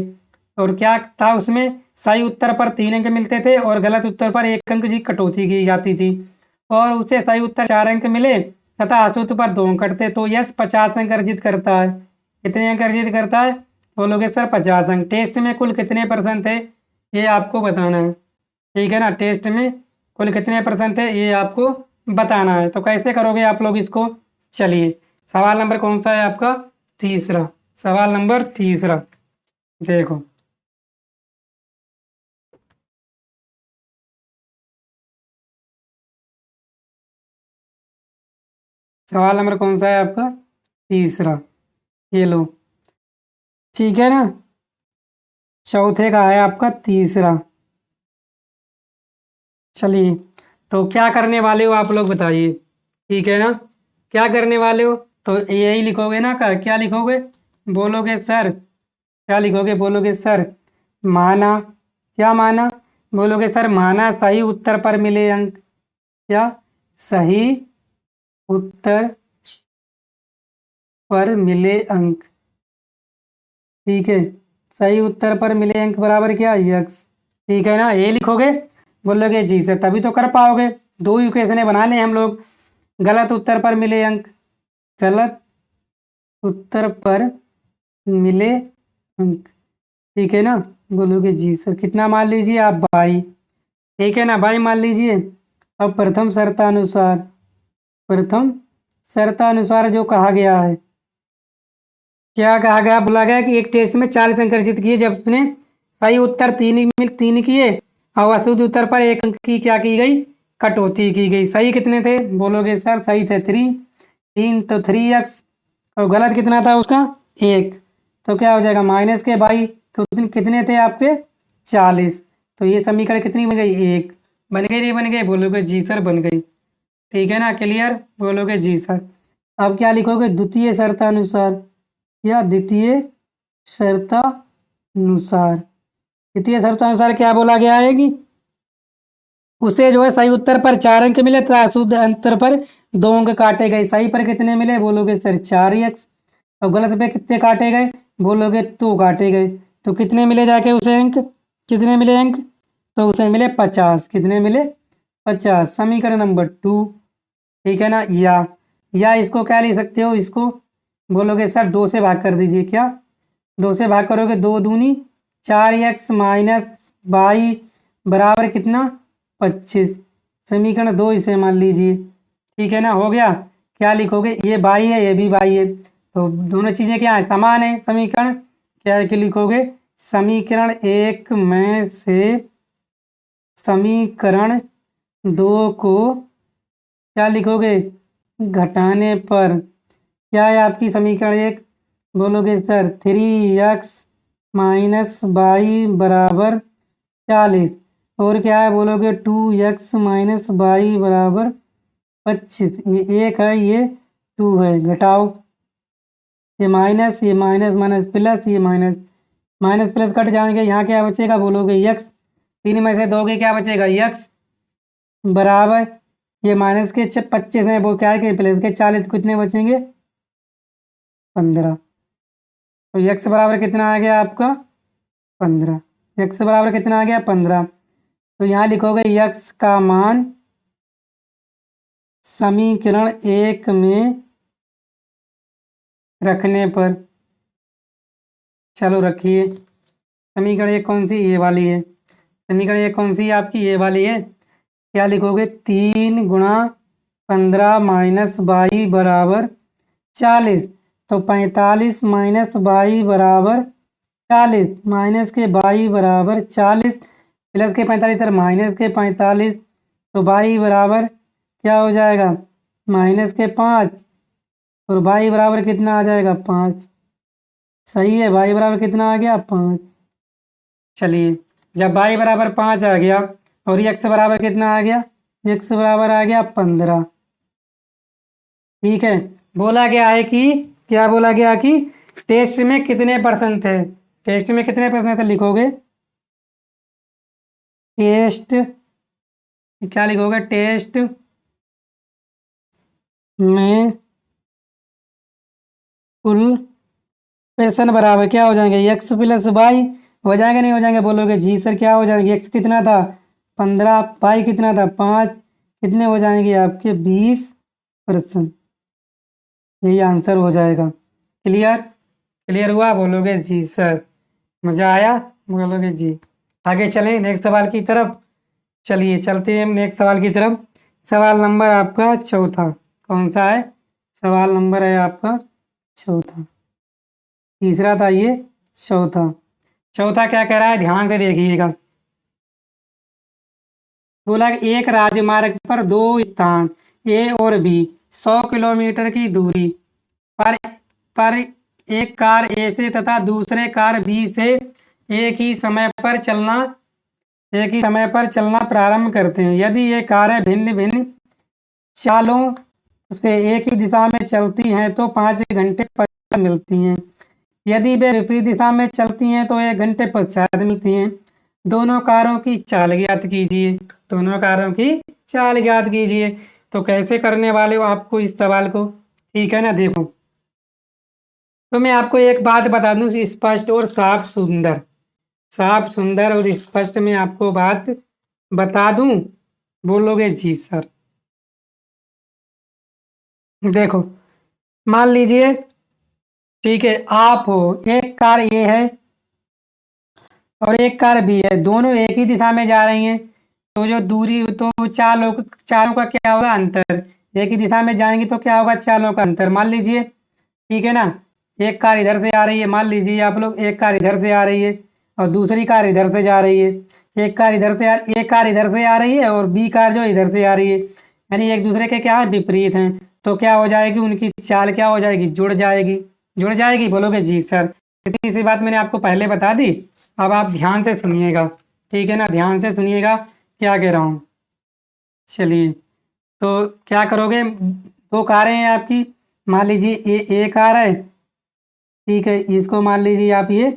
और क्या था उसमें सही उत्तर पर 3 अंक मिलते थे और गलत उत्तर पर 1 अंक की कटौती की जाती थी, और उसे सही उत्तर 4 अंक मिले तथा अशुद्ध पर 2 अंक कटते, तो यश 50 अंक अर्जित करता है। कितने अंक अर्जित करता है, बोलोगे सर 50 अंक। टेस्ट में कुल कितने प्रश्न थे ये आपको बताना है। ठीक है ना, टेस्ट में कुल कितने प्रश्न थे ये आपको बताना है, तो कैसे करोगे आप लोग इसको, चलिए सवाल नंबर कौन सा है आपका, तीसरा, सवाल नंबर तीसरा देखो। सवाल नंबर कौन सा है आपका, तीसरा, ये लो। ठीक है ना, चौथे का है आपका तीसरा। चलिए, तो क्या करने वाले हो आप लोग बताइए। ठीक है ना, क्या करने वाले हो, तो यही लिखोगे ना, क्या लिखोगे, बोलोगे सर, क्या लिखोगे, बोलोगे सर माना, क्या माना, बोलोगे सर माना सही उत्तर पर मिले अंक, क्या सही उत्तर पर मिले अंक, ठीक है, सही उत्तर पर मिले अंक बराबर क्या यक्स, ठीक है ना, ये लिखोगे। बोलोगे जी सर तभी तो कर पाओगे, दो इक्वेशनें बना लें हम लोग। गलत उत्तर पर मिले अंक, गलत उत्तर पर मिले अंक, ठीक है ना। बोलोगे जी सर कितना मान लीजिए आप 22, ठीक है ना, 22 मान लीजिए। अब प्रथम शर्तानुसार, प्रथम शर्तानुसार जो कहा गया है, क्या कहा गया, बोला गया कि एक टेस्ट में 40 अंक अर्जित किए जब उसने सही उत्तर तीन किए और अशुद्ध उत्तर पर एक अंक की क्या की गई, कटौती की गई। सही कितने थे, बोलोगे सर सही थे 3 तो 3x, और गलत कितना था उसका 1, तो क्या हो जाएगा माइनस के भाई कितने थे आपके 40, तो ये समीकरण कितनी बन गई 1, बन गई नहीं बन गई, बोलोगे जी सर बन गई, ठीक है ना, क्लियर, बोलोगे जी सर। अब क्या लिखोगे, द्वितीय शर्तानुसार, या द्वितीय शर्तानुसार, द्वितीय शर्तानुसार क्या बोला गया है कि उसे जो है सही उत्तर पर 4 अंक मिले तथा अशुद्ध उत्तर पर 2 अंक काटे गए। सही पर कितने मिले, बोलोगे सर 4x, और गलत पे कितने काटे गए, बोलोगे 2 काटे गए, तो कितने मिले जाके उसे अंक, कितने मिले अंक, तो उसे मिले 50, कितने मिले 50, समीकरण नंबर 2, ठीक है ना। या इसको क्या लिख सकते हो, इसको बोलोगे सर 2 से भाग कर दीजिए, क्या 2 से भाग करोगे, 2 दूनी 4x माइनस 22 बराबर कितना 25, समीकरण 2 इसे मान लीजिए, ठीक है ना, हो गया। क्या लिखोगे, ये 22 है ये भी 22 है, तो दोनों चीज़ें क्या है समान है, समीकरण क्या कि लिखोगे, समीकरण 1 में से समीकरण 2 को क्या लिखोगे, घटाने पर क्या है आपकी समीकरण 1, बोलोगे सर 3x माइनस 22 बराबर 40, और क्या है बोलोगे 2x माइनस 22 बराबर 25, ये 1 है ये 2 है, घटाओ, ये माइनस माइनस प्लस, ये माइनस माइनस प्लस कट जाएंगे, यहाँ क्या बचेगा, बोलोगे x, 3 में से दोगे क्या बचेगा x बराबर, ये माइनस के 25 है वो क्या है कि प्लस के 40, कितने बचेंगे 15, तो x बराबर कितना आ गया आपका 15, x बराबर कितना आ गया 15, तो यहाँ लिखोगे x का मान समीकरण 1 में रखने पर, चलो रखिए, समीकरण 1 कौन सी, ये वाली है, समीकरण 1 कौन सी है आपकी, ये वाली है। क्या लिखोगे 3 गुणा 15 माइनस 22 बराबर 40, तो 45 माइनस 22 बराबर 40, माइनस के 22 बराबर 40 प्लस के 45 इधर माइनस के 45, तो 22 बराबर क्या हो जाएगा माइनस के 5, और 22 बराबर कितना आ जाएगा 5, सही है, 22 बराबर कितना आ गया 5। चलिए जब 22 बराबर 5 आ गया और x बराबर कितना आ गया, x बराबर आ गया 15, ठीक है। बोला गया है कि, क्या बोला गया कि टेस्ट में कितने परसेंट थे, टेस्ट में कितने परसेंट थे, लिखोगे टेस्ट, क्या लिखोगे टेस्ट में कुल पर्सन बराबर क्या हो जाएंगे, x प्लस वाई हो जाएंगे नहीं हो जाएंगे, बोलोगे जी सर क्या हो जाएंगे, x कितना था 15, वाई कितना था 5, कितने हो जाएंगे आपके 20%, यही आंसर हो जाएगा। क्लियर, क्लियर हुआ, बोलोगे जी सर, मज़ा आया, बोलोगे जी। आगे चलें नेक्स्ट सवाल की तरफ, चलिए चलते हैं नेक्स्ट सवाल की तरफ। सवाल नंबर आपका चौथा, कौन सा है, सवाल नंबर है आपका चौथा, तीसरा था ये चौथा। चौथा क्या कह रहा है, ध्यान से देखिएगा। बोला कि एक राजमार्ग पर दो स्थान ए और बी 100 किलोमीटर की दूरी पर पर एक कार ए से तथा दूसरे कार बी से एक ही समय पर चलना प्रारंभ करते हैं। यदि ये कारें भिन्न भिन्न चालों से एक ही दिशा में चलती हैं तो 5 घंटे पश्चात मिलती हैं। यदि वे विपरीत दिशा में चलती हैं तो 1 घंटे पश्चात मिलती हैं। दोनों कारों की चाल ज्ञात कीजिए। दोनों कारों की चाल ज्ञात कीजिए। तो कैसे करने वाले हो आपको इस सवाल को? ठीक है ना, देखो। तो मैं आपको एक बात बता दूं, स्पष्ट और साफ सुंदर, साफ सुंदर और स्पष्ट मैं आपको बात बता दूं, बोलोगे जी सर। देखो, मान लीजिए, ठीक है, आप हो, एक कार ए है और एक कार बी है, दोनों एक ही दिशा में जा रही हैं। तो जो दूरी, तो चालों चालों का क्या होगा? अंतर। एक ही दिशा में जाएंगी तो क्या होगा? चालों का अंतर। मान लीजिए, ठीक है ना, एक कार इधर से आ रही है, मान लीजिए आप लोग, एक कार इधर से आ रही है और दूसरी कार इधर से जा रही है। एक कार इधर से आ रही है और बी कार जो इधर से आ रही है, यानी एक दूसरे के क्या है? विपरीत हैं। तो क्या हो जाएगी? उनकी चाल क्या हो जाएगी? जुड़ जाएगी। जुड़ जाएगी, बोलोगे जी सर। इतनी सी बात मैंने आपको पहले बता दी। अब आप ध्यान से सुनिएगा, ठीक है ना, ध्यान से सुनिएगा क्या कह रहा हूँ। चलिए, तो क्या करोगे? दो कारें हैं आपकी, मान लीजिए ए कार है, ठीक है, इसको मान लीजिए आप ये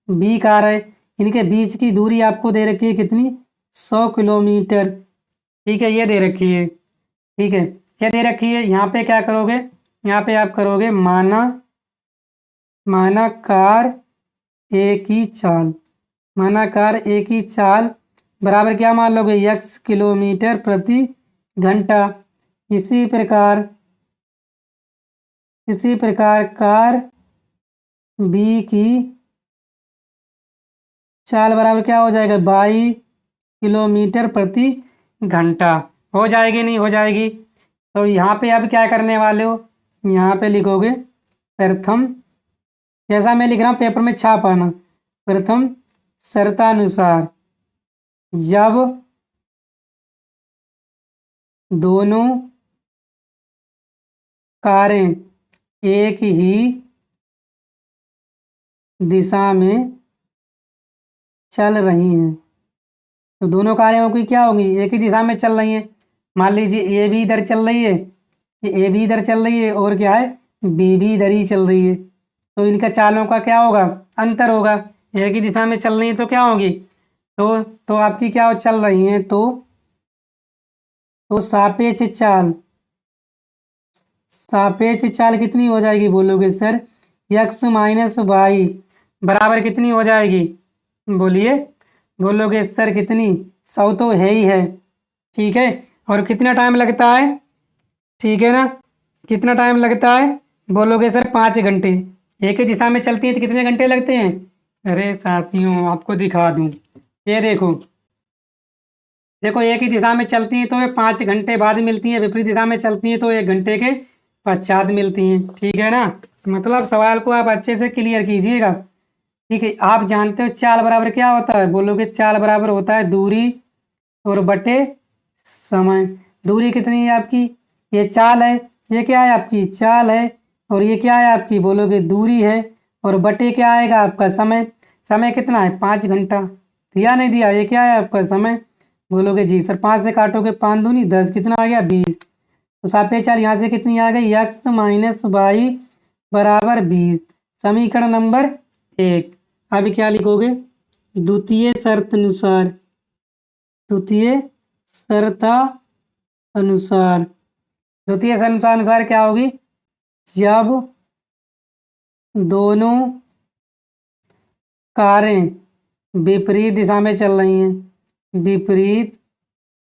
बी कार है। इनके बीच की दूरी आपको दे रखी है कितनी? 100 किलोमीटर। ठीक है, ये दे रखी है, ठीक है, ये दे रखी है। यहाँ पे क्या करोगे? यहाँ पे आप करोगे माना, माना कार एक ही चाल, माना कार एक ही चाल बराबर क्या मान लोगे? x किलोमीटर प्रति घंटा। इसी प्रकार, इसी प्रकार कार बी की चाल बराबर क्या हो जाएगा? 22 किलोमीटर प्रति घंटा। हो जाएगी? नहीं हो जाएगी? तो यहाँ पे अब क्या करने वाले हो? यहाँ पे लिखोगे प्रथम, जैसा मैं लिख रहा हूँ पेपर में छाप आना, प्रथम शर्तानुसार जब दोनों कारें एक ही दिशा में चल रही हैं, तो दोनों कारें की क्या होगी? एक ही दिशा में चल रही हैं। मान लीजिए ए भी इधर चल रही है, ये ए भी इधर चल रही है और क्या है? बी भी इधर ही चल रही है। तो इनका चालों का क्या होगा? अंतर होगा। एक ही दिशा में चल रही है तो क्या होगी? तो आपकी क्या चल रही हैं? तो सापेक्ष चाल, सापेक्ष चाल कितनी हो जाएगी बोलोगे सर? यक्स माइनस वाई बराबर कितनी हो जाएगी? बोलिए, बोलोगे सर कितनी? 100 तो है ही है, ठीक है। और कितना टाइम लगता है? ठीक है ना, कितना टाइम लगता है? बोलोगे सर 5 घंटे। एक ही दिशा में चलती है तो कितने घंटे लगते हैं? अरे साथियों, आपको दिखा दूं, ये देखो, देखो, एक ही दिशा में चलती हैं तो वे 5 घंटे बाद मिलती हैं, विपरीत दिशा में चलती हैं तो 1 घंटे के पश्चात मिलती हैं। ठीक है ना, मतलब सवाल को आप अच्छे से क्लियर कीजिएगा। ठीक है, आप जानते हो चाल बराबर क्या होता है? बोलोगे चाल बराबर होता है दूरी और बटे समय। दूरी कितनी है आपकी? ये चाल है, ये क्या है आपकी? चाल है। और ये क्या है आपकी? बोलोगे दूरी है। और बटे क्या आएगा आपका? समय। समय कितना है? 5 घंटा। दिया नहीं दिया? ये क्या है आपका समय? बोलोगे जी सर। 5 से काटोगे 5 दूनी 10, कितना आ गया? 20। तो सापेक्ष चाल यहाँ से कितनी आ गई? एक्स माइनस वाई बराबर 20। समीकरण नंबर 1। अब क्या लिखोगे? द्वितीय शर्त अनुसार, द्वितीय शर्ता अनुसार, द्वितीय शर्त अनुसार क्या होगी? जब दोनों कारें विपरीत दिशा में चल रही हैं, विपरीत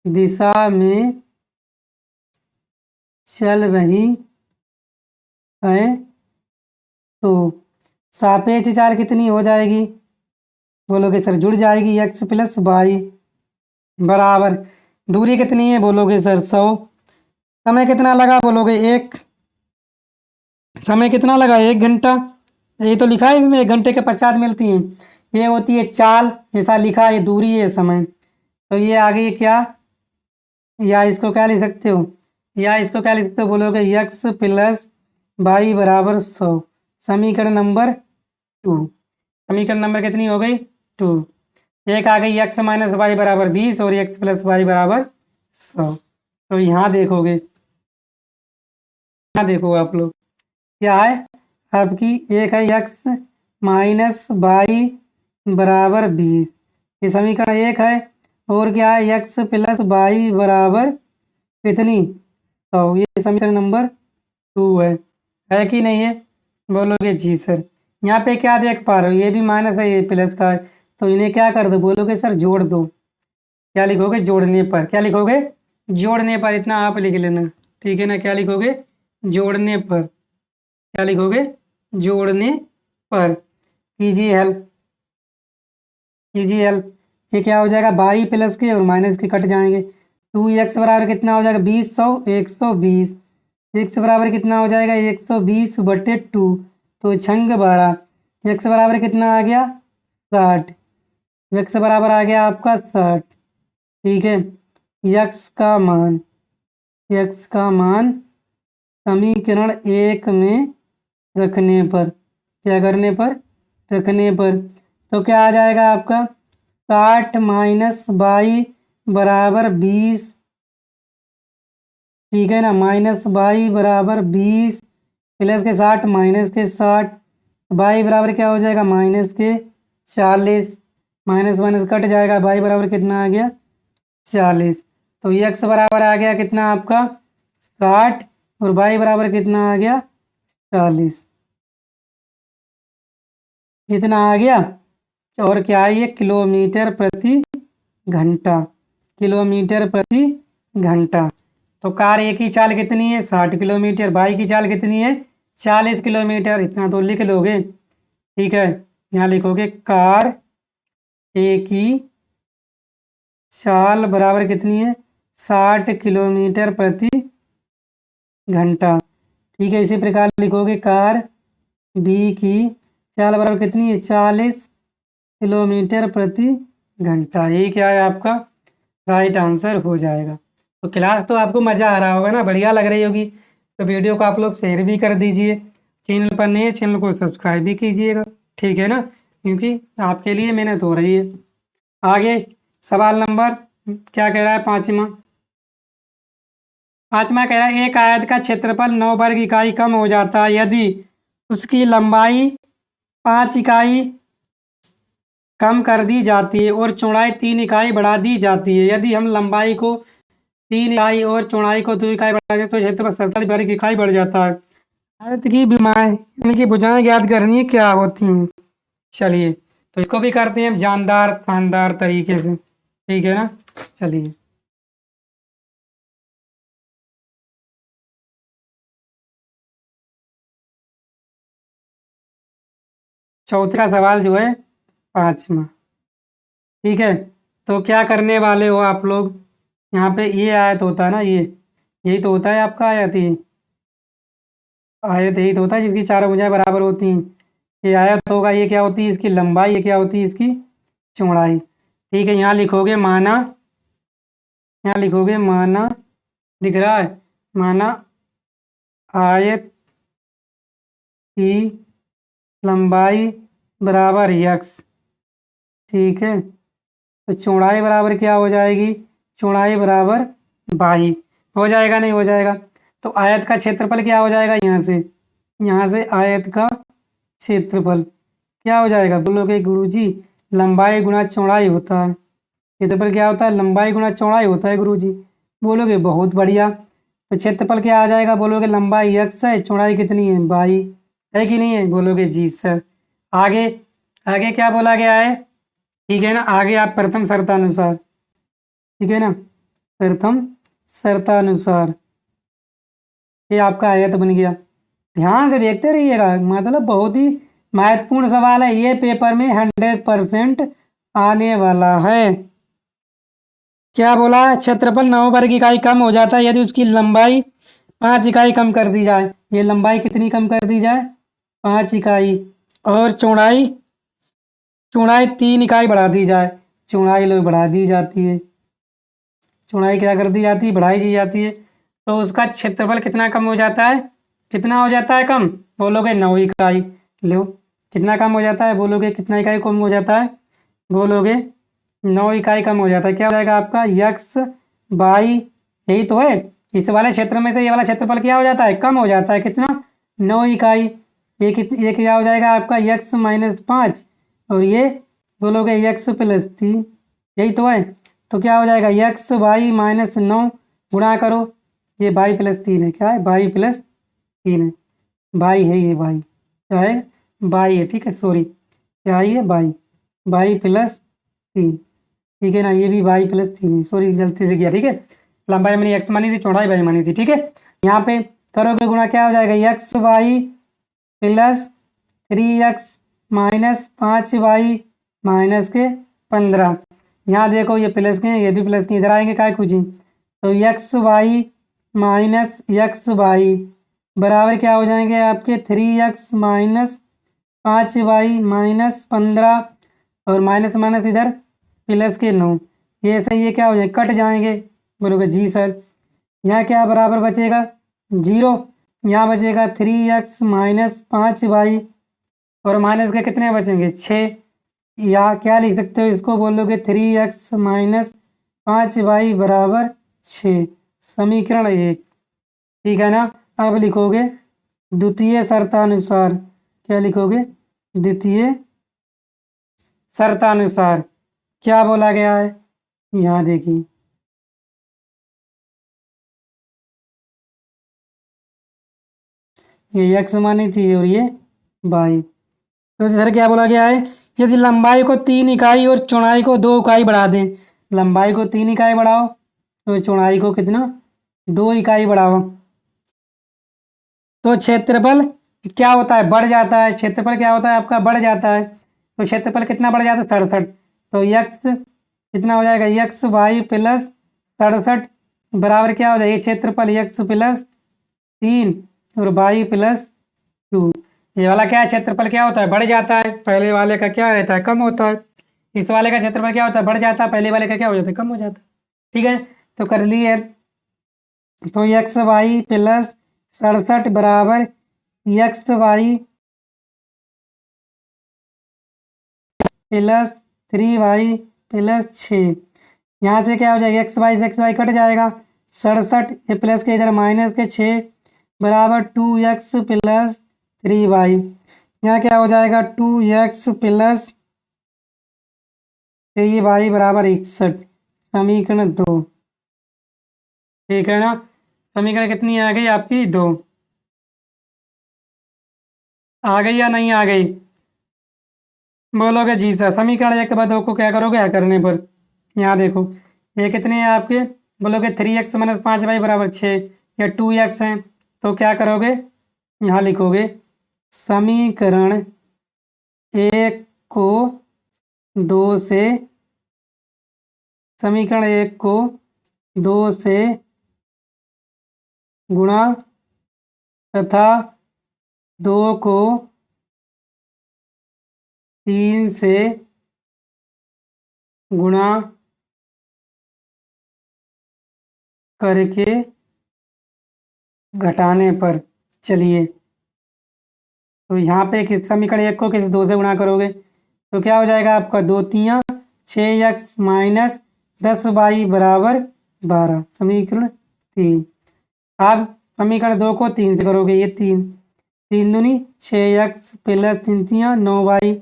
दिशा में चल रही हैं, तो सापेक्ष चाल कितनी हो जाएगी? बोलोगे सर जुड़ जाएगी, एक्स प्लस वाई बराबर, दूरी कितनी है? बोलोगे सर 100। समय कितना लगा? बोलोगे एक। समय कितना लगा? 1 घंटा। ये तो लिखा है इसमें 1 घंटे के पश्चात मिलती हैं। ये होती है चाल, जैसा लिखा है, दूरी है समय। तो ये आगे क्या, या इसको क्या लिख सकते हो? या इसको क्या लिख सकते हो? बोलोगे एक्स प्लस वाई बराबर 100। समीकरण नंबर 2। समीकरण नंबर कितनी हो गई? 2। एक आ गई एक्स माइनस वाई बराबर 20 और एक्स प्लस वाई बराबर 100। तो यहाँ देखोगे, यहाँ देखो आप लोग, क्या है आपकी? एक है एक्स माइनस वाई बराबर 20 ये समीकरण 1 है। और क्या है, x प्लस वाई बराबर कितनी 100, ये समीकरण नंबर 2 है कि नहीं है? बोलोगे जी सर। यहाँ पे क्या देख पा रहे हो, ये भी माइनस है ये प्लस का है, तो इन्हें क्या कर दो, बोलोगे सर जोड़ दो। क्या लिखोगे, जोड़ने पर। क्या लिखोगे, जोड़ने पर। इतना आप लिख लेना, ठीक है ना। क्या लिखोगे, जोड़ने पर। क्या लिखोगे, जोड़ने पर। कीजिए हल, कीजिए हल। ये क्या हो जाएगा, बाई प्लस के और माइनस के कट जाएंगे। 2x बराबर कितना हो जाएगा, 20 100 120। x बराबर कितना हो जाएगा, 120/2, तो छंग 12। x बराबर कितना आ गया, 60। x बराबर आ गया आपका 60, ठीक है। x का मान, x का मान समीकरण 1 में रखने पर, क्या करने पर, रखने पर, तो क्या आ जाएगा आपका 60 माइनस 22 बराबर 20, ठीक है ना। माइनस 22 बराबर 20 प्लस के 60 माइनस के 60, 22 बराबर क्या हो जाएगा, माइनस के 40। माइनस माइनस कट जाएगा, 22 बराबर कितना आ गया, 40। तो x बराबर आ गया कितना आपका 60 और y बराबर कितना आ गया 40। इतना आ गया। और क्या है ये, किलोमीटर प्रति घंटा, किलोमीटर प्रति घंटा। तो कार ए की चाल कितनी है, 60 किलोमीटर। बाई की चाल कितनी है, 40 किलोमीटर। इतना तो लिख लोगे, ठीक है। यहाँ लिखोगे कार ए की चाल बराबर कितनी है, 60 किलोमीटर प्रति घंटा, ठीक है। इसी प्रकार लिखोगे कार बी की चाल बराबर कितनी है, 40 किलोमीटर प्रति घंटा। ये क्या है आपका राइट आंसर हो जाएगा। तो क्लास तो आपको मज़ा आ रहा होगा ना, बढ़िया लग रही होगी। तो वीडियो को आप लोग शेयर भी कर दीजिए। चैनल पर नए, चैनल को सब्सक्राइब भी कीजिएगा, ठीक है ना, क्योंकि आपके लिए मेहनत हो रही है। आगे सवाल नंबर क्या कह रहा है, पाँचवा। पाँचवा कह रहा है एक आयत का क्षेत्रफल 9 वर्ग इकाई कम हो जाता है यदि उसकी लंबाई 5 इकाई कम कर दी जाती है और चौड़ाई 3 इकाई बढ़ा दी जाती है। यदि हम लंबाई को 3 इकाई और चौड़ाई को 2 इकाई बढ़ा दें तो क्षेत्रफल 47 वर्ग इकाई बढ़ जाता है। आयत की विमाएं यानी कि भुजाएं ज्ञात करनी है, क्या होती हैं। चलिए तो इसको भी करते हैं जानदार शानदार तरीके से, ठीक है ना। चलिए चौथा सवाल जो है, पाँचवा, ठीक है। तो क्या करने वाले हो आप लोग, यहाँ पे ये आयत होता है ना, ये यही तो होता है आपका आयत। ये आयत यही तो होता है जिसकी चारों भुजाएं बराबर होती हैं। ये आयत होगा, ये क्या होती है इसकी लंबाई, ये क्या होती है इसकी चौड़ाई, ठीक है। यहाँ लिखोगे माना, यहाँ लिखोगे माना, दिख रहा है, माना आयत की लंबाई बराबर यक्स, ठीक है। तो चौड़ाई बराबर क्या हो जाएगी, चौड़ाई बराबर बाई। हो जाएगा, नहीं हो जाएगा। तो आयत का क्षेत्रफल क्या हो जाएगा, यहाँ से आयत का क्षेत्रफल क्या हो जाएगा, बोलोगे गुरुजी लंबाई गुणा चौड़ाई होता है। क्षेत्रफल क्या होता है, लंबाई गुणा चौड़ाई होता है गुरुजी। बोलोगे बहुत बढ़िया। तो क्षेत्रफल क्या आ जाएगा, बोलोगे लंबाई x है, चौड़ाई कितनी है, बाई, है कि नहीं है, बोलोगे जी सर। आगे, आगे क्या बोला गया है, ठीक है ना। आगे आप प्रथम शर्तानुसार, ठीक है ना, प्रथम शर्तानुसार ये आपका आयत बन गया। ध्यान से देखते रहिएगा, मतलब बहुत ही महत्वपूर्ण सवाल है ये, पेपर में 100% आने वाला है। क्या बोला, क्षेत्रफल 9 वर्ग इकाई कम हो जाता है यदि उसकी लंबाई 5 इकाई कम कर दी जाए। ये लंबाई कितनी कम कर दी जाए, 5 इकाई, और चौड़ाई, चौड़ाई 3 इकाई बढ़ा दी जाए। चौड़ाई लोग बढ़ा दी जाती है, चौड़ाई क्या कर दी जाती है, बढ़ाई दी जाती है। तो उसका क्षेत्रफल कितना कम हो जाता है, कितना हो जाता है कम, बोलोगे 9 इकाई। लो कितना कम हो जाता है, बोलोगे कितना इकाई कम हो जाता है, बोलोगे 9 इकाई कम हो जाता है। क्या हो जाएगा आपका यक्स बाई, यही तो है। इस वाले क्षेत्र में से ये वाला क्षेत्रफल क्या हो जाता है, कम हो जाता है, कितना 9 इकाई। ये क्या हो जाएगा आपका यक्स -5 और ये बोलोगे एक्स प्लस 3, यही तो है। तो क्या हो जाएगा एक्स वाई माइनस 9 गुणा करो, ये वाई प्लस 3 है, क्या है वाई प्लस 3 है, वाई है ये वाई, क्या है वाई है, ठीक है सॉरी क्या है ये वाई प्लस 3, ठीक है ना, ये भी वाई प्लस 3 है, सॉरी गलती से किया, ठीक है। लंबाई मैंने एक्स मानी थी, चौड़ाई वाई मानी थी, ठीक है। यहाँ पे करोगे गुणा, क्या हो जाएगा X Y plus 3x minus 5y minus के 15। यहाँ देखो ये प्लस के हैं, ये भी प्लस के, इधर आएंगे काय कुछ ही, तो X Y minus X Y बराबर क्या हो जाएंगे आपके 3x माइनस 5y माइनस 15, और माइनस माइनस इधर प्लस के 9, ये सही है, क्या हो जाएंगे कट जाएंगे, बोलोगे जी सर। यहाँ क्या बराबर बचेगा 0, यहाँ बचेगा 3x माइनस 5y, और माइनस के कितने बचेंगे 6, या क्या लिख सकते हो इसको, बोलोगे 3x माइनस 5y बराबर 6, समीकरण 1, ठीक है ना। अब लिखोगे द्वितीय शर्तानुसार, क्या लिखोगे द्वितीय शर्तानुसार, क्या बोला गया है यहाँ देखिए, ये x मानी थी और ये y, तो सर क्या बोला गया है, यदि लंबाई को 3 इकाई और चौड़ाई को 2 इकाई बढ़ा दें, लंबाई को 3 इकाई बढ़ाओ और चौड़ाई को कितना 2 इकाई बढ़ाओ, तो क्षेत्रफल क्या होता है बढ़ जाता है, क्षेत्रफल क्या होता है आपका बढ़ जाता है, तो क्षेत्रफल कितना बढ़ जाता है 67, तो x कितना हो जाएगा एक्स वाई प्लस 67 बराबर क्या हो जाएगा, ये क्षेत्रफल x प्लस 3 और वाई प्लस 2, ये वाला क्या है क्षेत्रफल क्या होता है बढ़ जाता है, पहले वाले का क्या रहता है कम होता है, इस वाले का क्षेत्रफल क्या होता है बढ़ जाता है, पहले वाले का क्या हो जाता है कम हो जाता है, ठीक है। तो कर लिए, तो एक्स वाई प्लस 67 बराबर x Y plus 3y plus 6, यहाँ से क्या हो जाएगा एक्स वाई कट जाएगा, 67 ये प्लस के इधर माइनस के 6 बराबर 2x प्लस 3y, यहाँ क्या हो जाएगा 2x प्लस 3y बराबर 61, समीकरण 2, ठीक है ना। समीकरण कितनी आ गई आपकी 2, आ गई या नहीं आ गई, बोलोगे जी सर। समीकरण 1 के बाद 2 को क्या करोगे हल करने पर, यहाँ देखो ये कितने हैं आपके, बोलोगे 3x माइनस 5y बराबर 6, या 2x हैं, तो क्या करोगे यहाँ लिखोगे समीकरण 1 को 2 से, समीकरण 1 को 2 से गुणा तथा 2 को 3 से गुणा करके घटाने पर, चलिए तो यहाँ पे किस समीकरण 1 को किस 2 से गुणा करोगे, तो क्या हो जाएगा आपका 2 तियाँ 6x माइनस 10y बराबर 12, समीकरण 3। अब समीकरण 2 को 3 से करोगे, ये 3 दूनी 6x प्लस 3 तियाँ 9y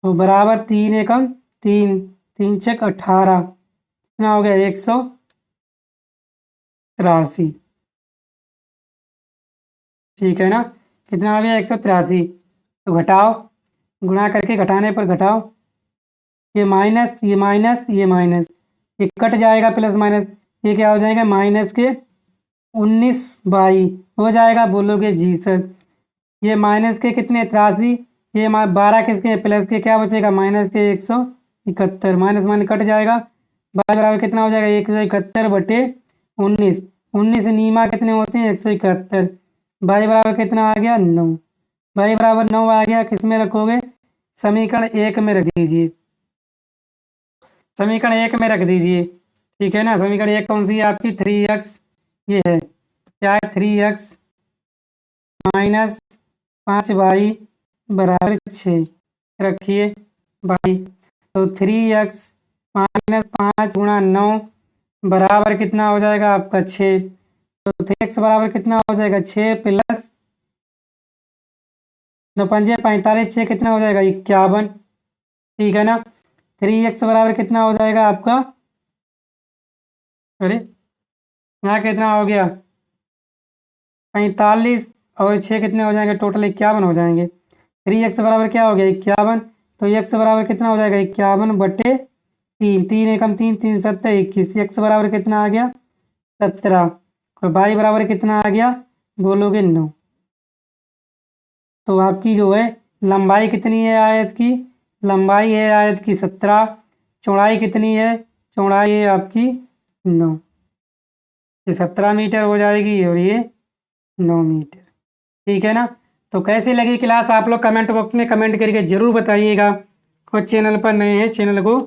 तो बराबर 3 एकम 3, 3 छक 18, कितना हो गया 183, ठीक है ना, कितना आ गया 183, तो घटाओ, गुणा करके घटाने पर घटाओ, ये माइनस ये माइनस ये माइनस, ये कट जाएगा प्लस माइनस, ये क्या हो जाएगा माइनस के 19y हो जाएगा, बोलोगे जी सर। ये माइनस के कितने 83, ये 12 किसके प्लस के क्या बचेगा माइनस के 171, माइनस माइनस कट जाएगा, y बराबर कितना हो जाएगा 171 बटे 19, 19 नीमा कितने होते हैं 171, y बराबर कितना आ गया 9, y बराबर 9 आ गया, किस में रखोगे समीकरण 1 में रख दीजिए, समीकरण 1 में रख दीजिए, ठीक है ना। समीकरण 1 कौन सी है आपकी 3x, ये है क्या है 3x माइनस 5y बराबर 6 रखिए भाई, तो 3x माइनस 5 गुणा 9 बराबर कितना हो जाएगा आपका 6, तो 3x बराबर कितना हो जाएगा 6 प्लस 9 पंजे 45, 6 कितना हो जाएगा 51, ठीक है ना। 3x बराबर कितना हो जाएगा आपका, अरे यहाँ कितना हो गया 45, और 6 कितने हो जाएंगे, टोटल 51 हो जाएंगे। 3x बराबर क्या हो गया 51, तो x बराबर कितना हो जाएगा 51/3, 3 एकम 3, 3 सत्तर 21, x बराबर कितना आ गया 17, और y बराबर कितना आ गया बोलोगे 9। तो आपकी जो है लंबाई कितनी है आयत की, लंबाई है आयत की 17, चौड़ाई कितनी है, चौड़ाई है आपकी 9, ये 17 मीटर हो जाएगी और ये 9 मीटर। ठीक है ना। तो कैसी लगी क्लास आप लोग कमेंट बॉक्स में कमेंट करके ज़रूर बताइएगा, और चैनल पर नए हैं चैनल को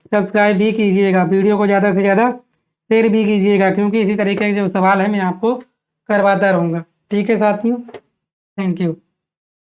सब्सक्राइब भी कीजिएगा, वीडियो को ज़्यादा से ज़्यादा शेयर भी कीजिएगा, क्योंकि इसी तरीके के जो सवाल है मैं आपको करवाता रहूँगा। ठीक है साथियों, थैंक यू।